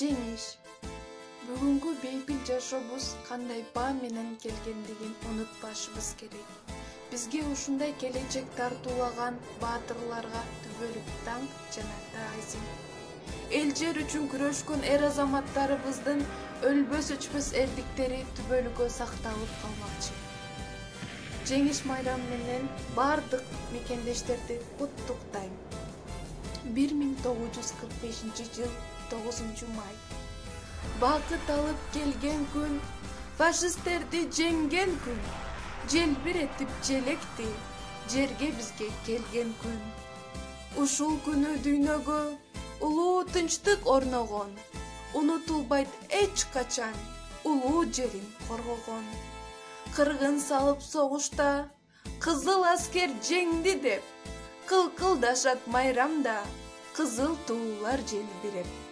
Жеңиш. Бүгүнкү бейпил жашообуз кандай баа менен келгендигин унутпашыбыз керек. Бизге ушундай келечек тартуулаган баатырларга түбөлүк даңк жана таазим. Эл жер үчүн күрөшкөн эр азаматтарыбыздын өлбөс өчпөс эрдиктери түбөлүккө сакталып калмакчы. Жеңиш майрамы менен бардык мекендештерди куттуктайм. 1945 жыл 9 май. Бакыт алып келген күн, фашисттерди жеңген күн, желбиретип желекти, жерге бизге келген күн. Ушул күнү дүйнөгө улуу тынчтык орногон, унутулбайт эч качан улуу жерин коргогон. Кыргын салып согушта кызыл аскер жеңди деп, кылкылдашат майрамда кызыл туулар желбиреп.